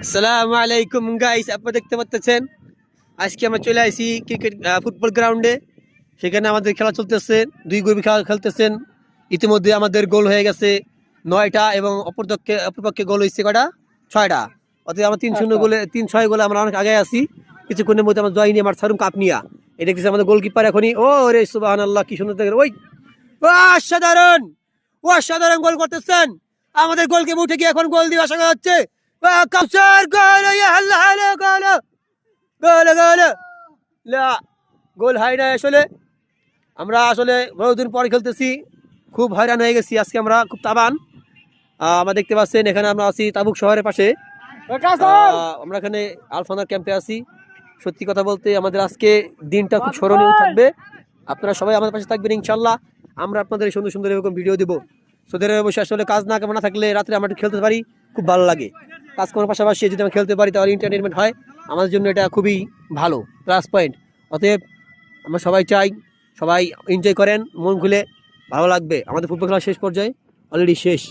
আসসালামু আলাইকুম গাইস, আপনারা দেখতে পাচ্ছেন আজকে আমরা চলে আসি ক্রিকেট ফুটবল গ্রাউন্ডে। সেখানে আমাদের খেলা চলতেছে, দুই গ্রুপে খেলা খেলতেছেন। ইতিমধ্যে আমাদের গোল হয়ে গেছে 9টা এবং অপরপক্ষে গোল হয়েছে কটা, 6টা। অর্থাৎ আমরা 3-0 গোলে 3-6 গোলে আমরা অনেক আগে আছি। কিছুক্ষণের মধ্যে আমরা জয় নিয়ে আমার ছাড়ুন কাপ নিয়া। এটা দেখতেছি আমাদের গোলকিপার এখনই, ও রে সুবহানাল্লাহ, কি সুন্দর দেখেন। ওই অসাধারণ, অসাধারণ গোল করতেছেন আমাদের গোলকিপার, উঠে গিয়ে এখন গোল দিয়ে আশা করা হচ্ছে। কাউসার গোল, আল্লাহ গোল, গোল গোল। লা, গোল হয় না আসলে। আমরা আসলে বহুদিন পর খেলতেছি, খুব হয়রান হয়ে গেছি আজকে, আমরা খুব তাবান। আমরা দেখতে পাচ্ছেন এখানে আমরা আছি তাবুক শহরের পাশে। আমরা এখানে আলফানার ক্যাম্পে আছি। সত্যি কথা বলতে আমাদের আজকে দিনটা খুব স্মরণীয় থাকবে। আপনারা সবাই আমাদের পাশে থাকবেন ইনশাল্লাহ। আমরা আপনাদের সুন্দর সুন্দর এরকম ভিডিও দেবো। সৌদি আরবে বসে আসলে কাজ না না থাকলে রাত্রে আমরা একটু খেলতে পারি, খুব ভালো লাগে। কাজ করার পাশাপাশি যদি আমরা খেলতে পারি তাহলে এন্টারটেনমেন্ট হয়, আমাদের জন্য এটা খুবই ভালো প্লাস পয়েন্ট। অতএব আমরা সবাই চাই সবাই এনজয় করেন মন খুলে, ভালো লাগবে। আমাদের ফুটবল খেলা শেষ পর্যায়ে অলরেডি শেষ।